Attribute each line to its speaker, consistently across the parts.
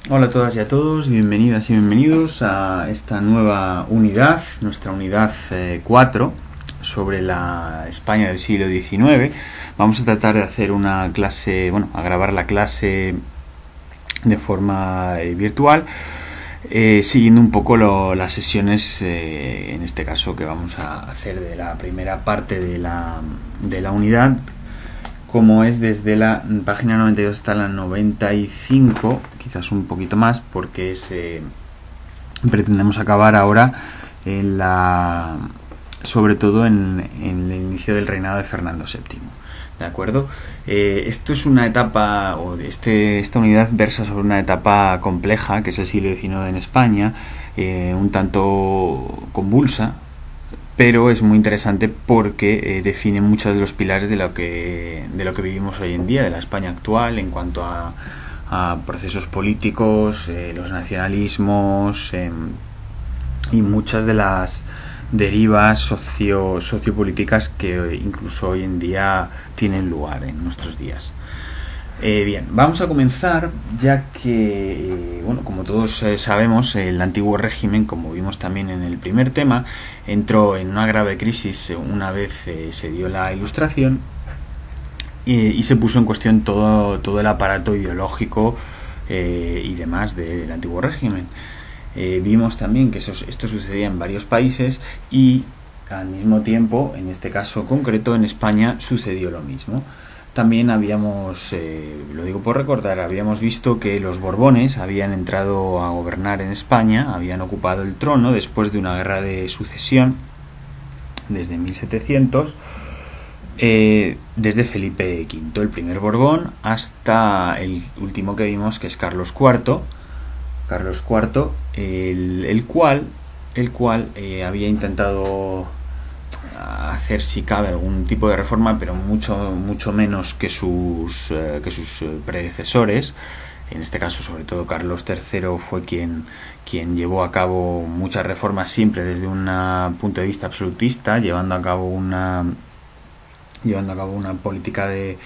Speaker 1: Hola a todas y a todos, bienvenidas y bienvenidos a esta nueva unidad, nuestra unidad 4 sobre la España del siglo XIX. Vamos a tratar de hacer una clase, a grabar la clase de forma virtual, siguiendo un poco las sesiones, en este caso que vamos a hacer de la primera parte de la unidad, como es desde la página 92 hasta la 95, quizás un poquito más, porque pretendemos acabar ahora sobre todo en el inicio del reinado de Fernando VII. ¿De acuerdo? Esto es una etapa, esta unidad versa sobre una etapa compleja, que es el siglo XIX en España, un tanto convulsa, pero es muy interesante porque define muchos de los pilares de lo que vivimos hoy en día, de la España actual, en cuanto a procesos políticos, los nacionalismos y muchas de las derivas sociopolíticas que incluso hoy en día tienen lugar en nuestros días. Bien, vamos a comenzar, ya que, como todos sabemos, el antiguo régimen, como vimos también en el primer tema, entró en una grave crisis una vez se dio la Ilustración y se puso en cuestión todo el aparato ideológico y demás del antiguo régimen. Vimos también que esto sucedía en varios países y al mismo tiempo, en este caso concreto, en España sucedió lo mismo. También habíamos, lo digo por recordar, habíamos visto que los Borbones habían entrado a gobernar en España, habían ocupado el trono después de una guerra de sucesión desde 1700, desde Felipe V, el primer Borbón, hasta el último que vimos, que es Carlos IV, el cual había intentado hacer, si cabe, algún tipo de reforma, pero mucho menos que sus predecesores. En este caso, sobre todo, Carlos III fue quien llevó a cabo muchas reformas, siempre desde un punto de vista absolutista, llevando a cabo una política de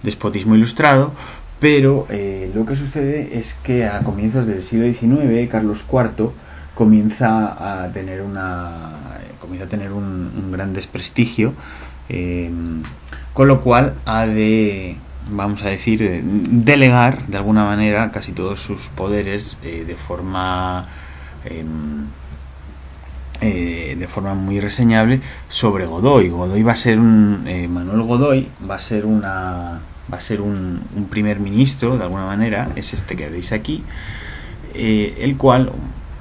Speaker 1: despotismo ilustrado. Pero lo que sucede es que a comienzos del siglo XIX, Carlos IV comienza a tener un gran desprestigio, con lo cual ha de, vamos a decir, delegar de alguna manera casi todos sus poderes de forma muy reseñable sobre Godoy. Manuel Godoy va a ser un primer ministro, de alguna manera, es este que veis aquí, el cual,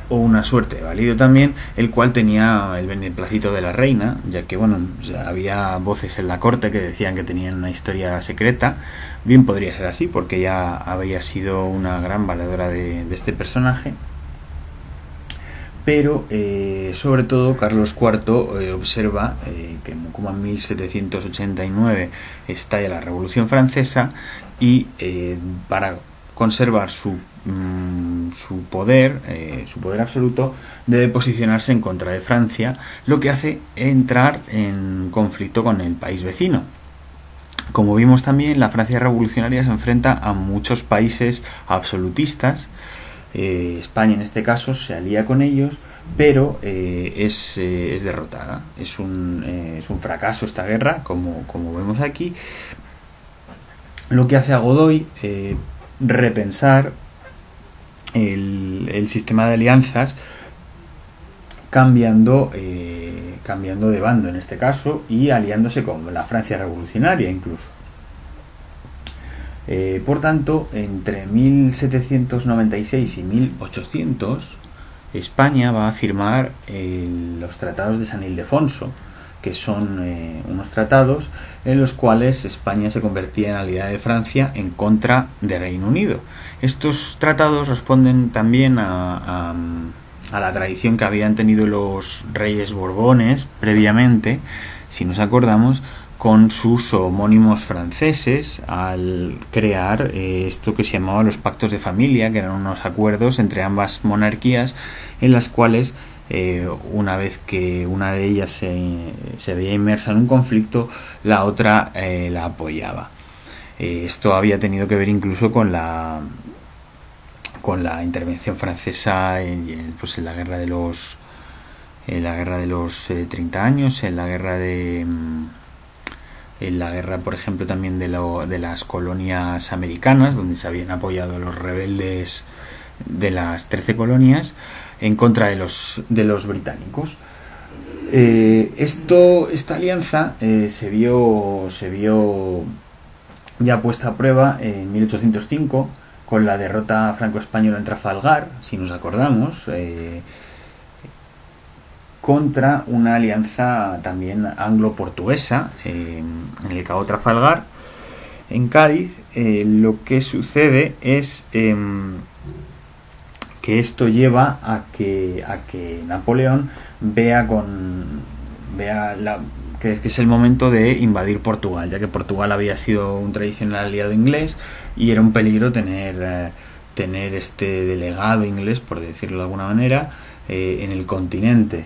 Speaker 1: o una suerte de válido también, el cual tenía el beneplácito de la reina, ya que había voces en la corte que decían que tenían una historia secreta. Bien podría ser así, porque ya había sido una gran valedora de este personaje. Pero sobre todo Carlos IV observa que como en 1789 estalla la Revolución Francesa y para conservar su poder absoluto, debe posicionarse en contra de Francia, lo que hace entrar en conflicto con el país vecino. Como vimos también, la Francia revolucionaria se enfrenta a muchos países absolutistas. España en este caso se alía con ellos, pero es derrotada. Es un fracaso esta guerra, como vemos aquí, lo que hace a Godoy repensar el sistema de alianzas, cambiando de bando en este caso y aliándose con la Francia revolucionaria incluso. Por tanto, entre 1796 y 1800, España va a firmar los tratados de San Ildefonso, que son unos tratados en los cuales España se convertía en aliada de Francia en contra del Reino Unido. Estos tratados responden también a la tradición que habían tenido los reyes Borbones previamente, si nos acordamos, con sus homónimos franceses, al crear esto que se llamaba los pactos de familia, que eran unos acuerdos entre ambas monarquías en las cuales una vez que una de ellas se veía inmersa en un conflicto, la otra la apoyaba. Esto había tenido que ver incluso con la intervención francesa pues en la guerra de los 30 años, en la guerra, por ejemplo, también de las colonias americanas, donde se habían apoyado a los rebeldes de las 13 colonias en contra de los británicos. Esta alianza se vio ya puesta a prueba en 1805 con la derrota franco-española en Trafalgar, si nos acordamos, contra una alianza también anglo-portuguesa en el Cabo Trafalgar, en Cádiz. Lo que sucede es que esto lleva a que Napoleón vea que es el momento de invadir Portugal, ya que Portugal había sido un tradicional aliado inglés y era un peligro tener este delegado inglés, por decirlo de alguna manera, en el continente.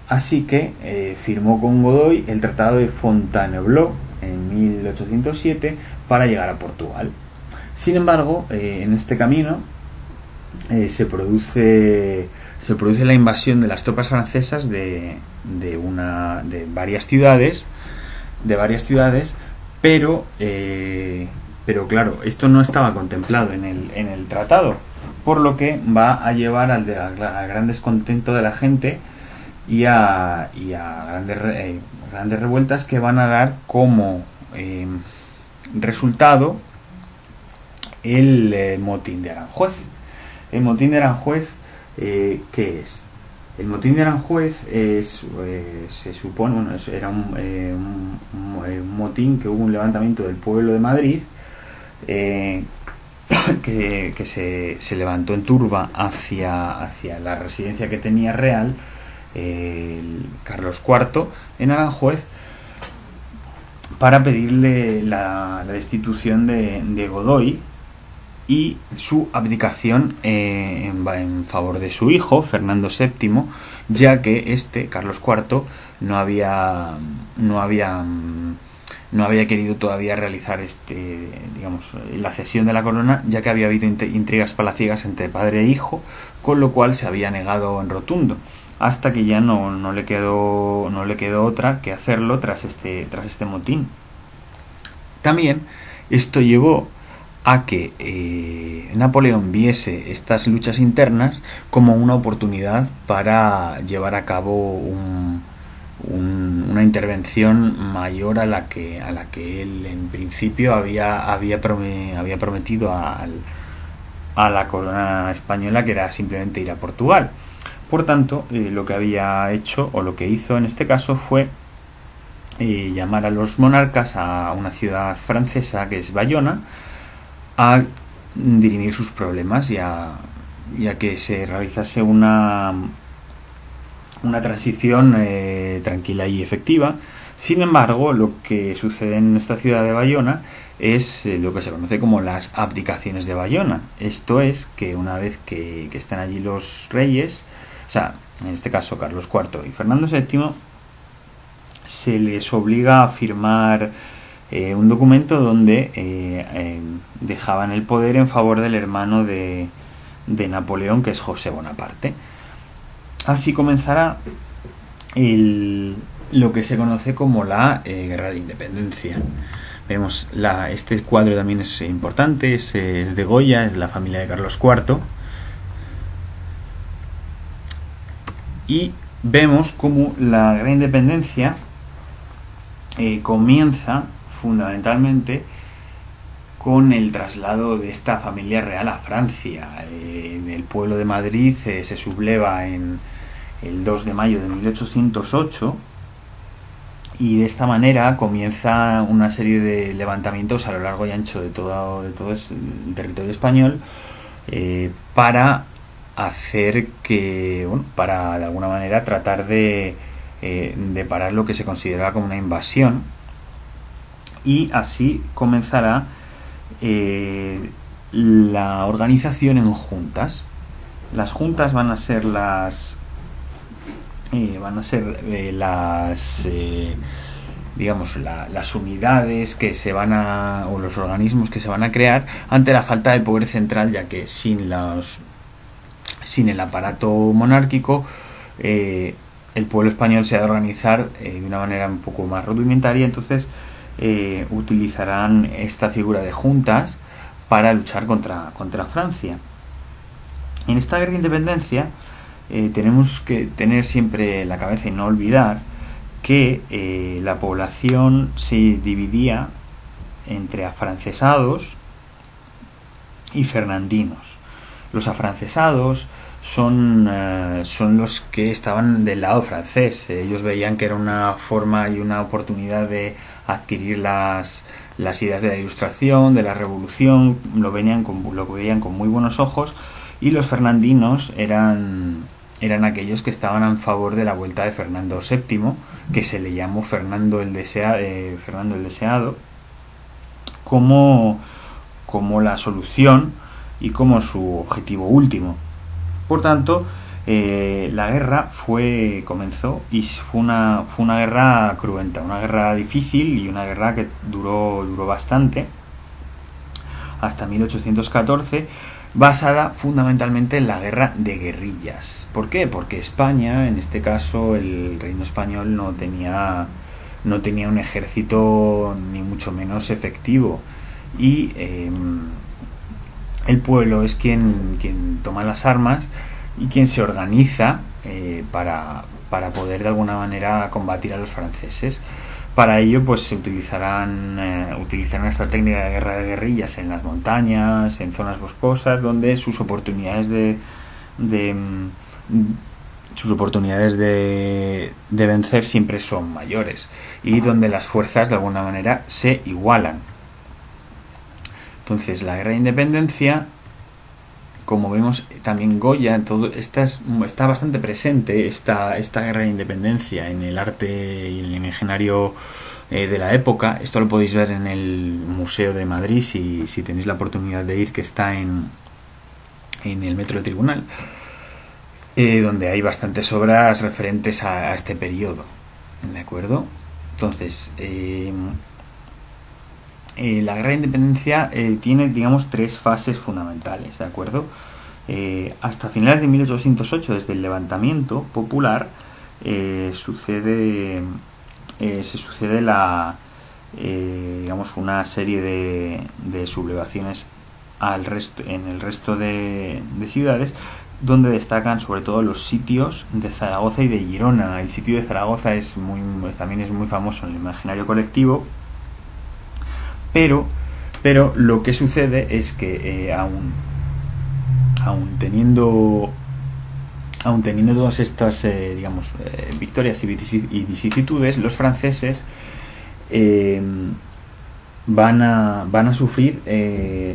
Speaker 1: Así que firmó con Godoy el Tratado de Fontainebleau en 1807 para llegar a Portugal. Sin embargo, en este camino se produce la invasión de las tropas francesas de varias ciudades, pero claro, esto no estaba contemplado en el tratado, por lo que va a llevar al gran descontento de la gente y a grandes revueltas que van a dar como resultado el motín de Aranjuez. El motín de Aranjuez, ¿qué es? El motín de Aranjuez se supone, era un motín, que hubo un levantamiento del pueblo de Madrid que se levantó en turba hacia la residencia que tenía real Carlos IV en Aranjuez, para pedirle la destitución de Godoy y su abdicación en favor de su hijo Fernando VII, ya que Carlos IV no había querido todavía realizar la cesión de la corona, ya que había habido intrigas palaciegas entre padre e hijo, con lo cual se había negado en rotundo, hasta que ya no le quedó otra que hacerlo tras este motín. También esto llevó a que Napoleón viese estas luchas internas como una oportunidad para llevar a cabo una intervención mayor a la que él en principio había prometido a la corona española, que era simplemente ir a Portugal. Por tanto, lo que había hecho, o lo que hizo en este caso, fue llamar a los monarcas a una ciudad francesa, que es Bayona, a dirimir sus problemas y a que se realizase una transición tranquila y efectiva. Sin embargo, lo que sucede en esta ciudad de Bayona es lo que se conoce como las abdicaciones de Bayona. Esto es que una vez que están allí los reyes, o sea, en este caso Carlos IV y Fernando VII, se les obliga a firmar un documento donde dejaban el poder en favor del hermano de Napoleón, que es José Bonaparte. Así comenzará lo que se conoce como la Guerra de Independencia. Vemos este cuadro también es importante, es de Goya, es la familia de Carlos IV. Y vemos cómo la Guerra de Independencia comienza fundamentalmente con el traslado de esta familia real a Francia. El pueblo de Madrid se subleva en el 2 de mayo de 1808, y de esta manera comienza una serie de levantamientos a lo largo y ancho de todo el territorio español, para hacer para de alguna manera tratar de parar lo que se consideraba como una invasión. Y así comenzará la organización en juntas. Las juntas van a ser digamos, las unidades que se van a, o los organismos que se van a crear ante la falta de poder central, ya que sin el aparato monárquico el pueblo español se ha de organizar de una manera un poco más rudimentaria. Entonces utilizarán esta figura de juntas para luchar contra Francia. En esta guerra de independencia tenemos que tener siempre en la cabeza y no olvidar que la población se dividía entre afrancesados y fernandinos. Los afrancesados son los que estaban del lado francés. Ellos veían que era una forma y una oportunidad de adquirir las ideas de la Ilustración, de la Revolución, lo veían con muy buenos ojos, y los fernandinos eran aquellos que estaban a favor de la vuelta de Fernando VII, que se le llamó Fernando el Deseado, como la solución y como su objetivo último. Por tanto, la guerra comenzó y fue una guerra cruenta, una guerra difícil y una guerra que duró bastante, hasta 1814, basada fundamentalmente en la guerra de guerrillas. ¿Por qué? Porque España, en este caso el reino español, no tenía un ejército ni mucho menos efectivo, y el pueblo es quien toma las armas y quien se organiza para poder de alguna manera combatir a los franceses. Para ello pues se utilizarán esta técnica de guerra de guerrillas en las montañas, en zonas boscosas, donde sus oportunidades de vencer siempre son mayores, y donde las fuerzas de alguna manera se igualan. Entonces la guerra de independencia, como vemos, también Goya está bastante presente esta guerra de independencia en el arte y en el imaginario de la época. Esto lo podéis ver en el Museo de Madrid si tenéis la oportunidad de ir, que está en el Metro de Tribunal, donde hay bastantes obras referentes a este periodo, ¿de acuerdo? Entonces la guerra de independencia tiene, digamos, tres fases fundamentales, ¿de acuerdo? Hasta finales de 1808, desde el levantamiento popular, se sucede digamos, una serie de sublevaciones en el resto de ciudades, donde destacan sobre todo los sitios de Zaragoza y de Girona. El sitio de Zaragoza también es muy famoso en el imaginario colectivo. Pero lo que sucede es que aún teniendo todas estas victorias y vicisitudes, los franceses van a sufrir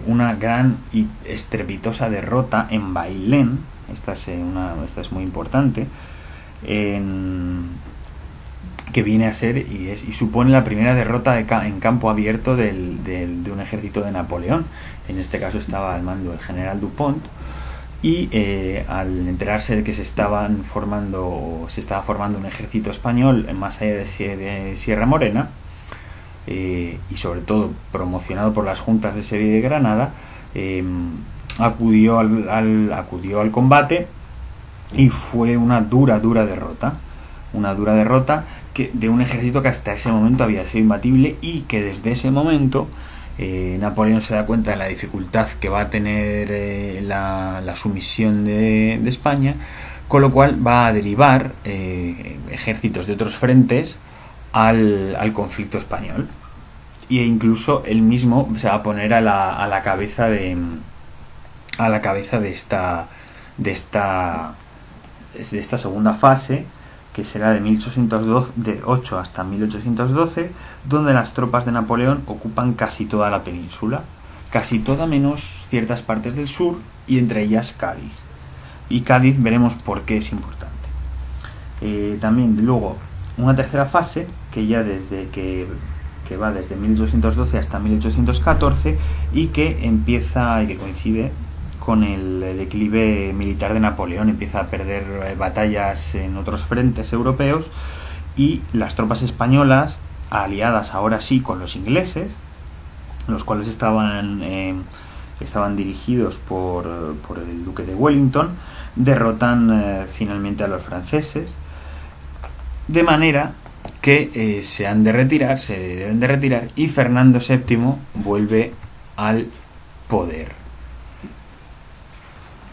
Speaker 1: una gran y estrepitosa derrota en Bailén. Esta es muy importante, que viene a ser y supone la primera derrota en campo abierto de un ejército de Napoleón. En este caso estaba al mando el general Dupont, y al enterarse de que se estaba formando un ejército español más allá de Sierra Morena, y sobre todo promocionado por las juntas de Sevilla y de Granada, acudió al combate, y fue una dura derrota de un ejército que hasta ese momento había sido imbatible, y que desde ese momento Napoleón se da cuenta de la dificultad que va a tener la sumisión de España, con lo cual va a derivar ejércitos de otros frentes al conflicto español, e incluso él mismo se va a poner a la cabeza de esta segunda fase, que será de 1808 hasta 1812, donde las tropas de Napoleón ocupan casi toda la península, casi toda menos ciertas partes del sur, y entre ellas Cádiz. Y Cádiz veremos por qué es importante. También luego una tercera fase, que ya que va desde 1812 hasta 1814, y que coincide con el declive militar de Napoleón. Empieza a perder batallas en otros frentes europeos, y las tropas españolas aliadas ahora sí con los ingleses, los cuales estaban dirigidos por el duque de Wellington, derrotan finalmente a los franceses, de manera que se deben de retirar, y Fernando VII vuelve al poder.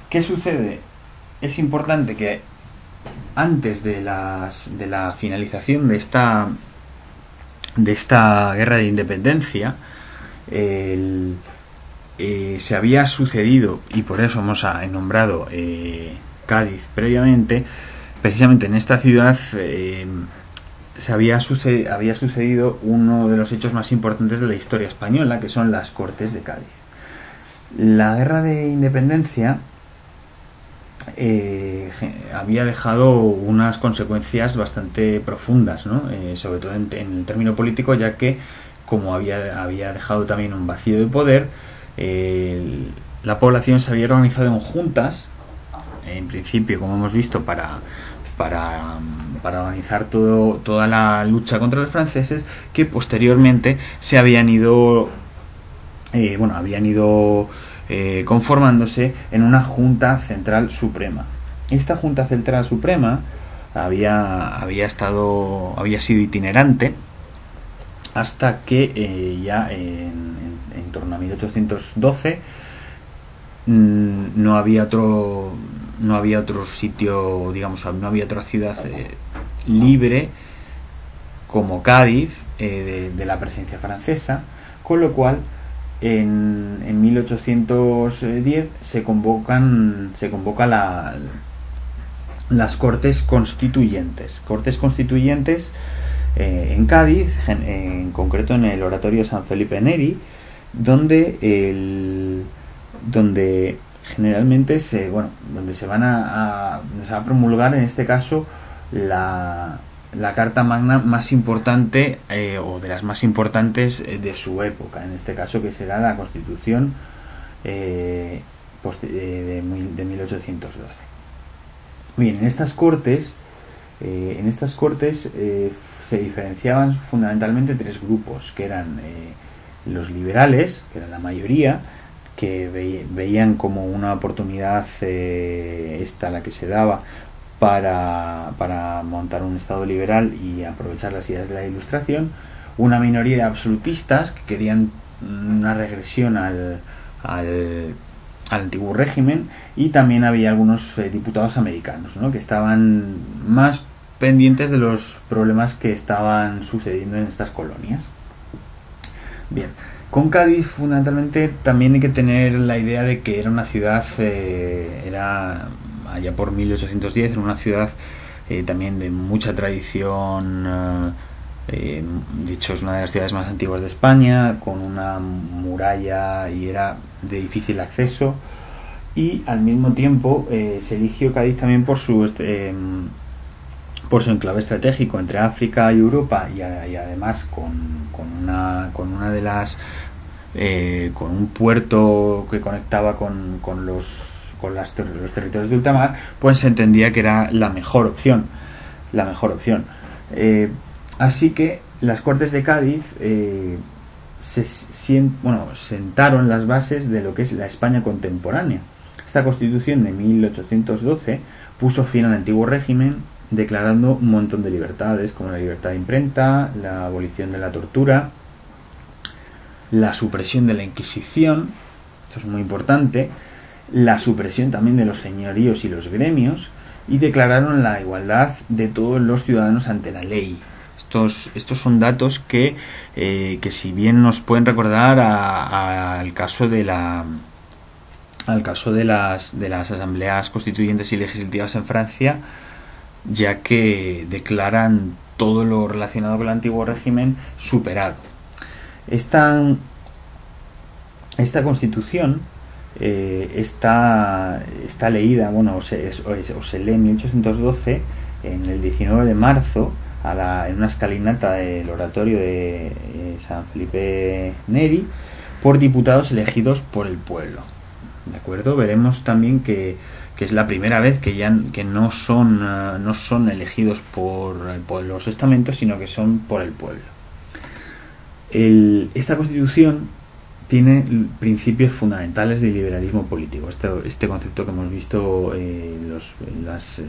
Speaker 1: ¿Qué sucede? Es importante que antes de la finalización de esta guerra de independencia, se había sucedido, y por eso hemos nombrado Cádiz previamente, precisamente en esta ciudad había sucedido uno de los hechos más importantes de la historia española, que son las Cortes de Cádiz. La guerra de independencia había dejado unas consecuencias bastante profundas, ¿no? Sobre todo en el término político, ya que como había dejado también un vacío de poder, la población se había organizado en juntas, en principio, como hemos visto, para organizar toda la lucha contra los franceses, que posteriormente se habían ido conformándose en una Junta Central Suprema. Esta Junta Central Suprema había sido itinerante hasta que ya en torno a 1812 no había otro sitio, digamos, no había otra ciudad libre como Cádiz de la presencia francesa, con lo cual en 1810 se convocan las Cortes Constituyentes en Cádiz, en concreto en el Oratorio San Felipe Neri, donde generalmente se va a promulgar, en este caso, la Carta Magna más importante, o de las más importantes de su época, en este caso, que será la Constitución de 1812. Bien, en estas Cortes se diferenciaban fundamentalmente tres grupos, que eran los liberales, que era la mayoría, que veían como una oportunidad la que se daba para montar un Estado liberal y aprovechar las ideas de la Ilustración; una minoría de absolutistas, que querían una regresión al antiguo régimen; y también había algunos diputados americanos, ¿no?, que estaban más pendientes de los problemas que estaban sucediendo en estas colonias. Bien, con Cádiz fundamentalmente también hay que tener la idea de que era una ciudad, allá por 1810, era una ciudad también de mucha tradición, de hecho es una de las ciudades más antiguas de España, con una muralla, y era de difícil acceso, y al mismo tiempo se eligió Cádiz también por su enclave estratégico entre África y Europa, y además con un puerto que conectaba con los territorios de ultramar, pues se entendía que era la mejor opción. Así que las Cortes de Cádiz sentaron las bases de lo que es la España contemporánea. Esta Constitución de 1812 puso fin al antiguo régimen, declarando un montón de libertades, como la libertad de imprenta, la abolición de la tortura, la supresión de la Inquisición, esto es muy importante, la supresión también de los señoríos y los gremios, y declararon la igualdad de todos los ciudadanos ante la ley. Estos son datos que si bien nos pueden recordar al caso de las asambleas constituyentes y legislativas en Francia, ya que declaran todo lo relacionado con el antiguo régimen superado. Esta Constitución está leída, o se lee en 1812, en el 19 de marzo, en una escalinata del oratorio de San Felipe Neri, por diputados elegidos por el pueblo. ¿De acuerdo? Veremos también que es la primera vez que no son elegidos por los estamentos, sino que son por el pueblo. Esta Constitución tiene principios fundamentales del liberalismo político. Este concepto que hemos visto en las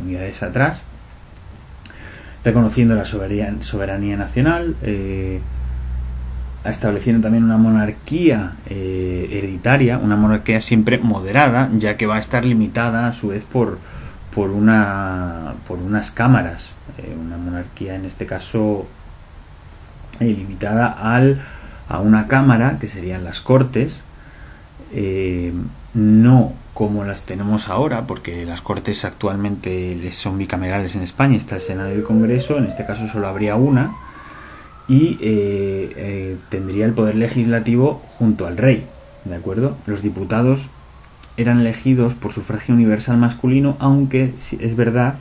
Speaker 1: unidades atrás, reconociendo la soberanía nacional, estableciendo también una monarquía hereditaria, una monarquía siempre moderada, ya que va a estar limitada a su vez por unas cámaras, una monarquía en este caso limitada a una cámara, que serían las Cortes, no como las tenemos ahora, porque las Cortes actualmente son bicamerales en España, está el Senado y el Congreso, en este caso solo habría una, y tendría el poder legislativo junto al rey, ¿de acuerdo? Los diputados eran elegidos por sufragio universal masculino, aunque es verdad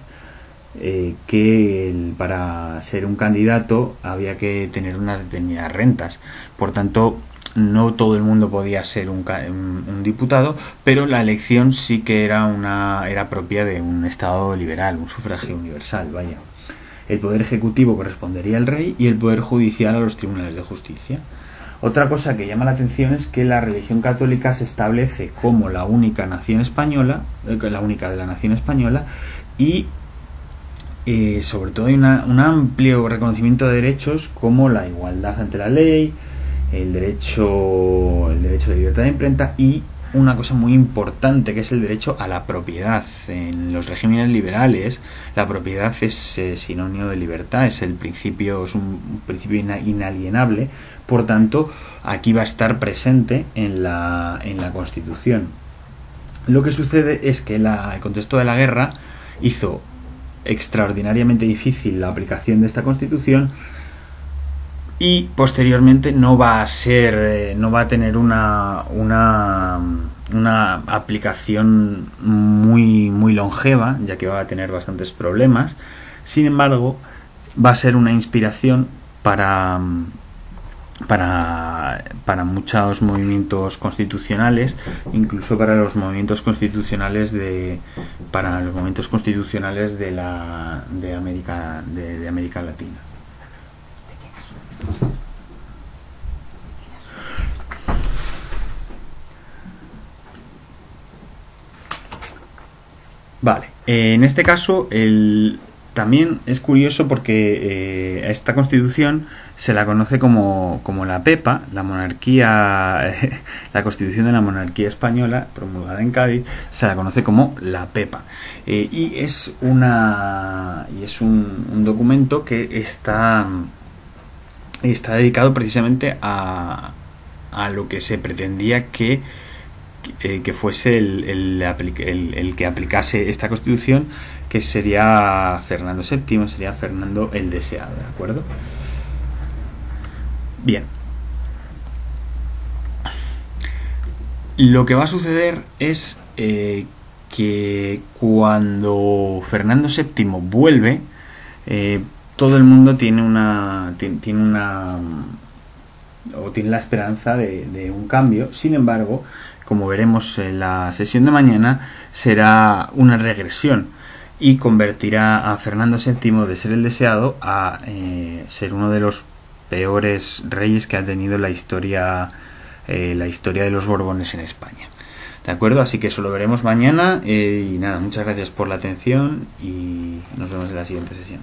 Speaker 1: que para ser un candidato había que tener unas determinadas rentas. Por tanto, no todo el mundo podía ser un diputado, pero la elección sí que era propia de un Estado liberal, un sufragio universal, vaya. El poder ejecutivo correspondería al rey y el poder judicial a los tribunales de justicia. Otra cosa que llama la atención es que la religión católica se establece como la única nación española, la única de la nación española, y sobre todo hay un amplio reconocimiento de derechos como la igualdad ante la ley, el derecho de libertad de imprenta y una cosa muy importante que es el derecho a la propiedad. En los regímenes liberales la propiedad es sinónimo de libertad, es un principio inalienable. Por tanto, aquí va a estar presente en la Constitución. Lo que sucede es que el contexto de la guerra hizo extraordinariamente difícil la aplicación de esta Constitución y posteriormente no va a tener una aplicación muy longeva, ya que va a tener bastantes problemas. Sin embargo, va a ser una inspiración para muchos movimientos constitucionales, incluso para los movimientos constitucionales de América Latina. Vale, en este caso también es curioso porque a esta Constitución se la conoce como la PEPA, la monarquía, la Constitución de la Monarquía Española, promulgada en Cádiz, se la conoce como la PEPA. Y es un documento que está dedicado precisamente a lo que se pretendía que fuese el que aplicase esta Constitución, que sería Fernando VII, sería Fernando el Deseado, ¿de acuerdo? Bien. Lo que va a suceder es que cuando Fernando VII vuelve, todo el mundo tiene la esperanza de un cambio. Sin embargo, como veremos en la sesión de mañana, será una regresión y convertirá a Fernando VII de ser el deseado a ser uno de los peores reyes que ha tenido la historia de los Borbones en España. ¿De acuerdo? Así que eso lo veremos mañana y nada, muchas gracias por la atención y nos vemos en la siguiente sesión.